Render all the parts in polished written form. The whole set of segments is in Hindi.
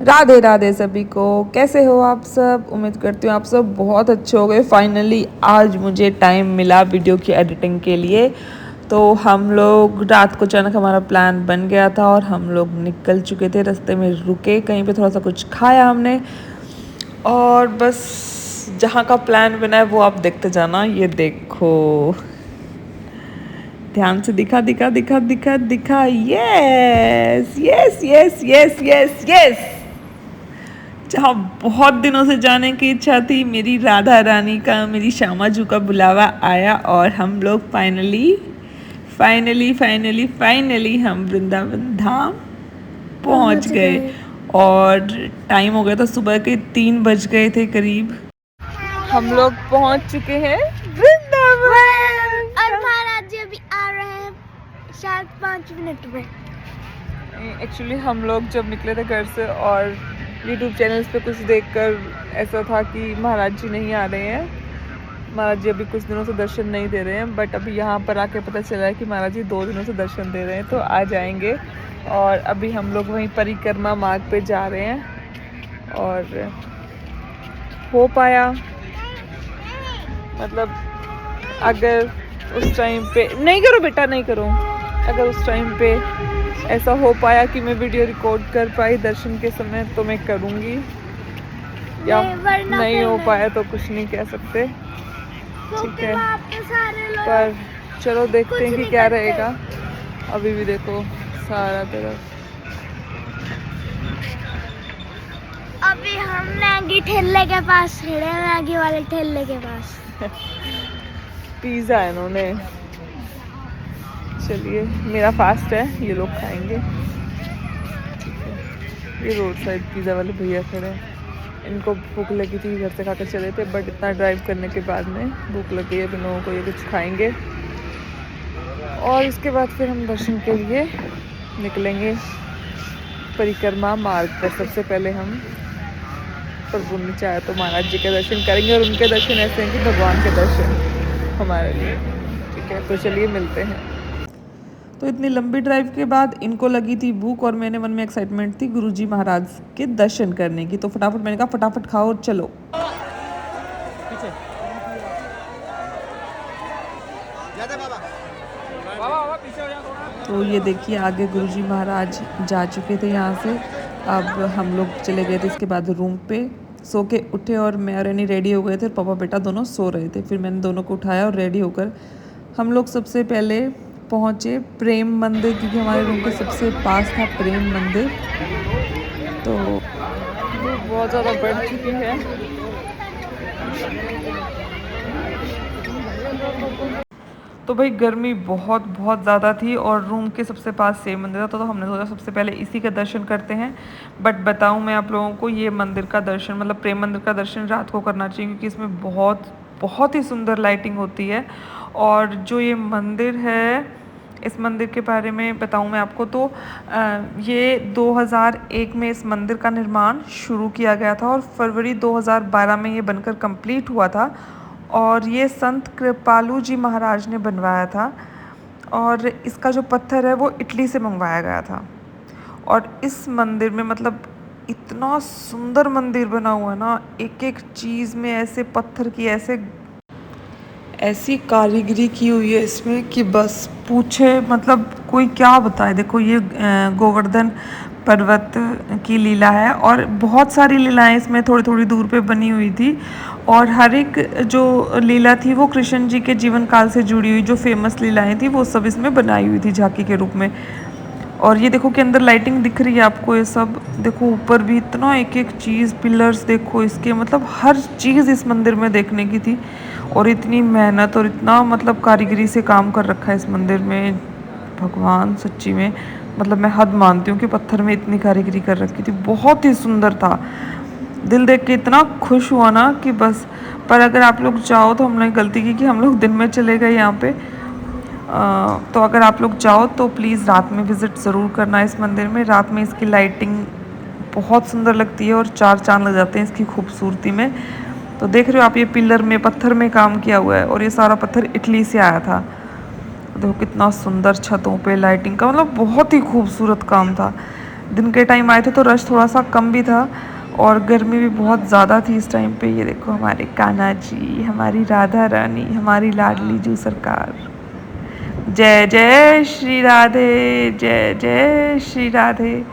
राधे राधे सभी को। कैसे हो आप सब? उम्मीद करती हूँ आप सब बहुत अच्छे हो गए। फाइनली आज मुझे टाइम मिला वीडियो की एडिटिंग के लिए। तो हम लोग रात को अचानक हमारा प्लान बन गया था और हम लोग निकल चुके थे। रास्ते में रुके, कहीं पे थोड़ा सा कुछ खाया हमने और बस जहाँ का प्लान बना है वो आप देखते जाना। ये देखो, ध्यान से दिखा दिखा दिखा दिखा दिखा। Yes yes yes yes yes yes, जहाँ बहुत दिनों से जाने की इच्छा थी। मेरी राधा रानी का, मेरी श्यामा जू का बुलावा आया और हम लोग फाइनली फाइनली फाइनली फाइनली हम वृंदावन धाम पहुँच गए। और टाइम हो गया था, सुबह के 3 बज गए थे करीब। हम लोग पहुँच चुके हैं वृंदावन और महाराज जी अभी आ रहे हैं शायद 5 मिनट में। एक्चुअली हम लोग जब निकले थे घर से और यूट्यूब चैनल्स पे कुछ देखकर ऐसा था कि महाराज जी नहीं आ रहे हैं, महाराज जी अभी कुछ दिनों से दर्शन नहीं दे रहे हैं। बट अभी यहाँ पर आके पता चला है कि महाराज जी 2 दिनों से दर्शन दे रहे हैं, तो आ जाएंगे। और अभी हम लोग वहीं परिक्रमा मार्ग पे जा रहे हैं और हो पाया, मतलब अगर उस टाइम पे नहीं करो बेटा, नहीं करो, अगर उस टाइम पे ऐसा हो पाया कि मैं वीडियो रिकॉर्ड कर पाई दर्शन के समय तो मैं करूँगी, या नहीं हो पाया तो कुछ नहीं कह सकते, ठीक है। पर चलो देखते हैं कि क्या रहेगा। अभी भी देखो सारा तरफ। अभी हम मैगी ठेले के पास खड़े हैं, मैगी वाले ठेले के पास। पिज़्ज़ा है इन्होंने। चलिए, मेरा फास्ट है, ये लोग खाएंगे, ठीक है। ये रोड साइड पिज़्ज़ा वाले भैया खड़े हैं, इनको भूख लगी थी, घर से खाकर चले थे, बट इतना ड्राइव करने के बाद में भूख लग गई है। अब इन लोगों को ये कुछ खाएंगे और इसके बाद फिर हम दर्शन के लिए निकलेंगे परिक्रमा मार्ग पर। सबसे पहले हम प्रभु ने चाहे तो महाराज जी के दर्शन करेंगे और उनके दर्शन ऐसे हैं कि भगवान के दर्शन हमारे लिए, ठीक है। तो चलिए मिलते हैं। तो इतनी लंबी ड्राइव के बाद इनको लगी थी भूख और मेरे मन में एक्साइटमेंट थी गुरुजी महाराज के दर्शन करने की, तो फटाफट मैंने कहा फटाफट खाओ और चलो। तो ये देखिए आगे गुरुजी महाराज जा चुके थे यहाँ से। अब हम लोग चले गए थे इसके बाद रूम पे, सो के उठे और मैं और यानी रेडी हो गए थे। पापा बेटा दोनों सो रहे थे, फिर मैंने दोनों को उठाया और रेडी होकर हम लोग सबसे पहले पहुँचे प्रेम मंदिर, क्योंकि हमारे रूम के सबसे पास था प्रेम मंदिर। तो बहुत ज़्यादा बढ़ चुकी है, तो भाई गर्मी बहुत बहुत ज़्यादा थी और रूम के सबसे पास सेम मंदिर था, तो हमने सोचा सबसे पहले इसी का दर्शन करते हैं। बट बताऊं मैं आप लोगों को, ये मंदिर का दर्शन, मतलब प्रेम मंदिर का दर्शन रात को करना चाहिए, क्योंकि इसमें बहुत बहुत ही सुंदर लाइटिंग होती है। और जो ये मंदिर है, इस मंदिर के बारे में बताऊं मैं आपको तो ये 2001 में इस मंदिर का निर्माण शुरू किया गया था और फरवरी 2012 में ये बनकर कंप्लीट हुआ था। और ये संत कृपालू जी महाराज ने बनवाया था और इसका जो पत्थर है वो इटली से मंगवाया गया था। और इस मंदिर में मतलब इतना सुंदर मंदिर बना हुआ है ना, एक एक चीज़ में ऐसे पत्थर की ऐसी कारीगरी की हुई है इसमें कि बस पूछे, मतलब कोई क्या बताए। देखो ये गोवर्धन पर्वत की लीला है और बहुत सारी लीलाएं इसमें थोड़ी थोड़ी दूर पे बनी हुई थी, और हर एक जो लीला थी वो कृष्ण जी के जीवन काल से जुड़ी हुई जो फेमस लीलाएं थी वो सब इसमें बनाई हुई थी झांकी के रूप में। और ये देखो कि अंदर लाइटिंग दिख रही है आपको, ये सब देखो, ऊपर भी इतना एक एक चीज़, पिलर्स देखो इसके, मतलब हर चीज़ इस मंदिर में देखने की थी। और इतनी मेहनत और इतना मतलब कारीगरी से काम कर रखा है इस मंदिर में, भगवान सच्ची में, मतलब मैं हद मानती हूँ कि पत्थर में इतनी कारीगरी कर रखी थी। बहुत ही सुंदर था, दिल देख के इतना खुश हुआ ना कि बस। पर अगर आप लोग चाहो तो हमने गलती की कि हम लोग दिन में चले गए यहाँ पे। तो अगर आप लोग चाहो तो प्लीज़ रात में विज़िट ज़रूर करना इस मंदिर में। रात में इसकी लाइटिंग बहुत सुंदर लगती है और 4 चांद लग जाते हैं इसकी खूबसूरती में। तो देख रहे हो आप, ये पिलर में पत्थर में काम किया हुआ है और ये सारा पत्थर इटली से आया था। देखो कितना सुंदर छतों पे लाइटिंग का, मतलब बहुत ही खूबसूरत काम था। दिन के टाइम आए थे तो रश थोड़ा सा कम भी था और गर्मी भी बहुत ज़्यादा थी इस टाइम पे। ये देखो हमारे कान्हा जी, हमारी राधा रानी, हमारी लाडली जू सरकार। जय जय श्री राधे, जय जय श्री राधे।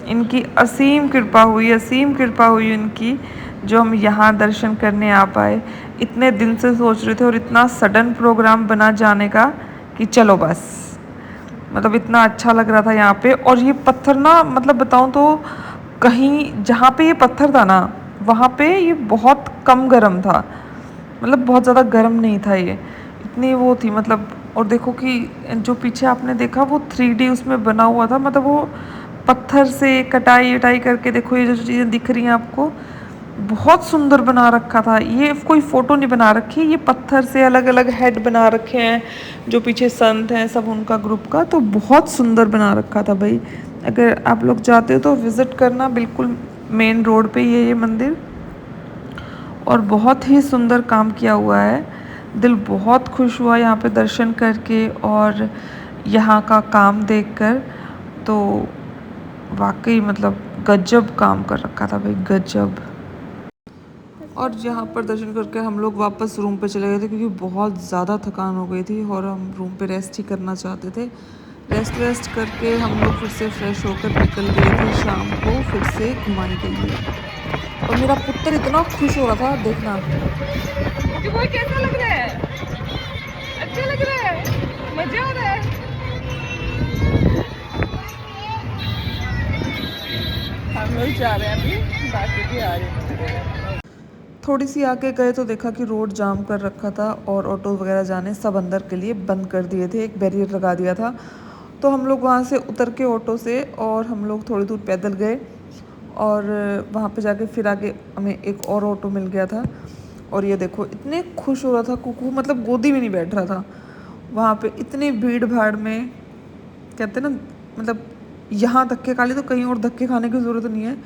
इनकी असीम कृपा हुई, असीम कृपा हुई इनकी, जो हम यहाँ दर्शन करने आ पाए। इतने दिन से सोच रहे थे और इतना सडन प्रोग्राम बना जाने का कि चलो बस, मतलब इतना अच्छा लग रहा था यहाँ पे। और ये पत्थर ना, मतलब बताऊँ तो कहीं जहाँ पे ये पत्थर था ना वहाँ पे ये बहुत कम गर्म था, मतलब बहुत ज़्यादा गर्म नहीं था ये, इतनी वो थी मतलब। और देखो कि जो पीछे आपने देखा वो 3D उसमें बना हुआ था, मतलब वो पत्थर से कटाई वटाई करके, देखो ये जो चीज़ें दिख रही हैं आपको, बहुत सुंदर बना रखा था। ये कोई फ़ोटो नहीं बना रखी, ये पत्थर से अलग अलग हेड बना रखे हैं, जो पीछे संत हैं सब उनका ग्रुप का, तो बहुत सुंदर बना रखा था भाई। अगर आप लोग जाते हो तो विज़िट करना, बिल्कुल मेन रोड पे ही है ये मंदिर और बहुत ही सुंदर काम किया हुआ है। दिल बहुत खुश हुआ यहाँ पे दर्शन करके और यहाँ का काम देखकर, तो वाकई मतलब गजब काम कर रखा था भाई, गजब। और यहाँ पर दर्शन करके हम लोग वापस रूम पे चले गए थे क्योंकि बहुत ज़्यादा थकान हो गई थी और हम रूम पे रेस्ट ही करना चाहते थे। रेस्ट करके हम लोग फिर से फ्रेश होकर निकल गए थे शाम को फिर से घुमाने के लिए। और मेरा पुत्र इतना खुश हो रहा था, देखना। वो कैसा लग रहा है? अच्छा लग रहा है? मजा आ रहा है? हम लोग जा रहे हैं अभी, बाकी भी आ रहे हैं। थोड़ी सी आगे गए तो देखा कि रोड जाम कर रखा था और ऑटो वगैरह जाने सब अंदर के लिए बंद कर दिए थे, एक बैरियर लगा दिया था। तो हम लोग वहाँ से उतर के ऑटो से और हम लोग थोड़ी दूर पैदल गए और वहाँ पे जाके फिर आगे हमें एक और ऑटो मिल गया था। और ये देखो इतने खुश हो रहा था कुकू, मतलब गोदी में नहीं बैठ रहा था वहाँ पे, इतनी भीड़ भाड़ में। कहते ना, मतलब यहाँ धक्के खा ले तो कहीं और धक्के खाने की ज़रूरत नहीं है।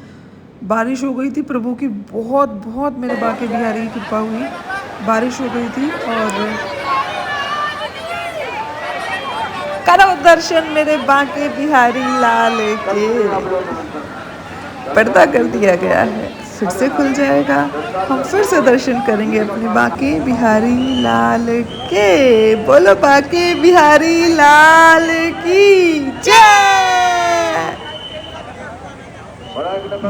बारिश हो गई थी, प्रभु की बहुत बहुत मेरे बाके बिहारी की कृपा हुई, बारिश हो गई थी। और करो दर्शन मेरे बाके बिहारी लाल के, पर्दा कर दिया गया है, फिर से खुल जाएगा, हम फिर से दर्शन करेंगे अपने बाके बिहारी लाल के। बोलो बाके बिहारी लाल की जय।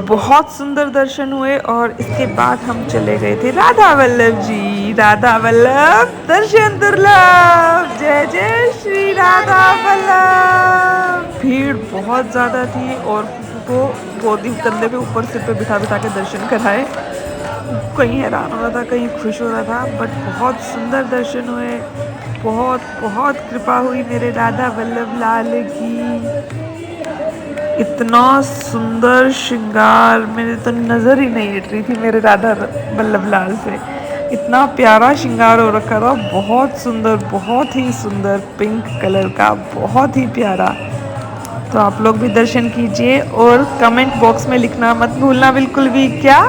बहुत सुंदर दर्शन हुए और इसके बाद हम चले गए थे राधा वल्लभ जी। राधा वल्लभ दर्शन दुर्लभ, जय जय श्री राधा वल्लभ। भीड़ बहुत ज़्यादा थी और कुकू को गोदी कंधे पे ऊपर सिर पे बिठा बिठा के दर्शन कराए। कहीं हैरान हो रहा था, कहीं खुश हो रहा था, बट बहुत सुंदर दर्शन हुए। बहुत बहुत कृपा हुई मेरे राधा वल्लभ लाल की। इतना सुंदर श्रृंगार, मेरे तो नज़र ही नहीं हट रही थी मेरे राधा वल्लभ लाल से। इतना प्यारा श्रृंगार हो रखा था, बहुत सुंदर, बहुत ही सुंदर, पिंक कलर का, बहुत ही प्यारा। तो आप लोग भी दर्शन कीजिए और कमेंट बॉक्स में लिखना मत भूलना बिल्कुल भी, क्या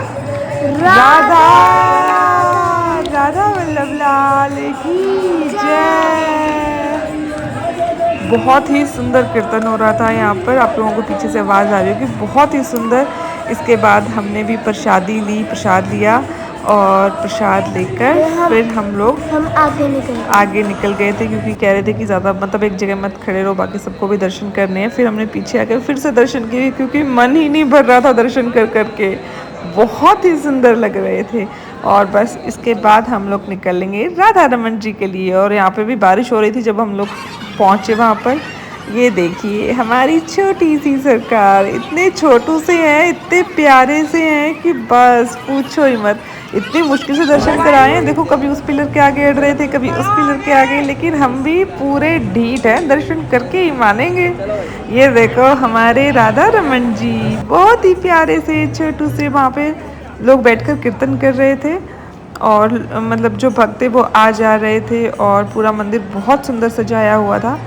राधा राधा वल्लभ लाल की जय। बहुत ही सुंदर कीर्तन हो रहा था यहाँ पर, आप लोगों को पीछे से आवाज़ आ रही होगी, बहुत ही सुंदर। इसके बाद हमने भी प्रसादी ली, प्रसाद लिया और प्रसाद लेकर फिर हम लोग आगे निकल गए थे क्योंकि कह रहे थे कि ज़्यादा मतलब एक जगह मत खड़े रहो, बाकी सबको भी दर्शन करने हैं। फिर हमने पीछे आके फिर से दर्शन किए क्योंकि मन ही नहीं भर रहा था दर्शन कर करके, बहुत ही सुंदर लग रहे थे। और बस इसके बाद हम लोग निकलेंगे राधा रमन जी के लिए। और यहाँ पे भी बारिश हो रही थी जब हम लोग पहुँचे वहाँ पर। ये देखिए हमारी छोटी सी सरकार, इतने छोटू से हैं, इतने प्यारे से हैं कि बस पूछो ही मत। इतनी मुश्किल से दर्शन कराए हैं, देखो कभी उस पिलर के आगे अड़ रहे थे, कभी उस पिलर के आगे, लेकिन हम भी पूरे ढीठ हैं, दर्शन करके ही मानेंगे। ये देखो हमारे राधा रमन जी, बहुत ही प्यारे से छोटू से वहाँ पे लोग बैठकर कीर्तन कर रहे थे और मतलब जो भक्त थे वो आ जा रहे थे और पूरा मंदिर बहुत सुंदर सजाया हुआ था।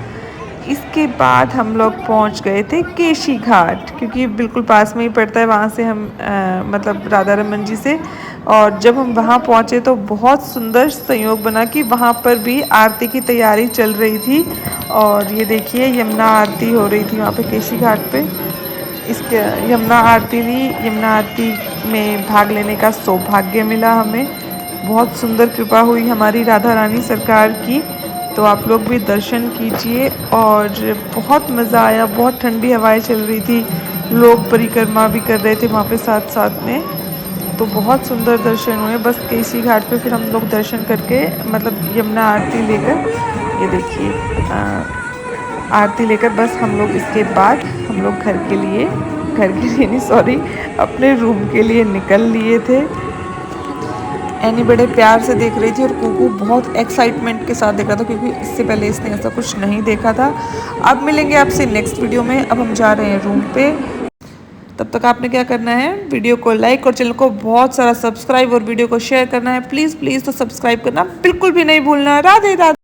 इसके बाद हम लोग पहुंच गए थे केशी घाट क्योंकि बिल्कुल पास में ही पड़ता है, वहाँ से हम मतलब राधा रमन जी से। और जब हम वहाँ पहुँचे तो बहुत सुंदर संयोग बना कि वहाँ पर भी आरती की तैयारी चल रही थी। और ये देखिए यमुना आरती हो रही थी वहाँ पे केशी घाट पे। इसके यमुना आरती ली। यमुना आरती में भाग लेने का सौभाग्य मिला हमें। बहुत सुंदर कृपा हुई हमारी राधा रानी सरकार की। तो आप लोग भी दर्शन कीजिए। और बहुत मज़ा आया, बहुत ठंडी हवाएं चल रही थी, लोग परिक्रमा भी कर रहे थे वहाँ पे साथ साथ में। तो बहुत सुंदर दर्शन हुए। बस केसी घाट पे फिर हम लोग दर्शन करके मतलब यमुना आरती लेकर, ये देखिए आरती लेकर बस हम लोग इसके बाद हम लोग घर के लिए नहीं सॉरी, अपने रूम के लिए निकल लिए थे। एनी बड़े प्यार से देख रही थी और कुकू बहुत एक्साइटमेंट के साथ देख रहा था, क्योंकि इससे पहले इसने ऐसा कुछ नहीं देखा था। अब मिलेंगे आपसे नेक्स्ट वीडियो में। अब हम जा रहे हैं रूम पे। तब तक आपने क्या करना है, वीडियो को लाइक और चैनल को बहुत सारा सब्सक्राइब और वीडियो को शेयर करना है। प्लीज़ प्लीज़ तो सब्सक्राइब करना बिल्कुल भी नहीं भूलना। राधे राधे।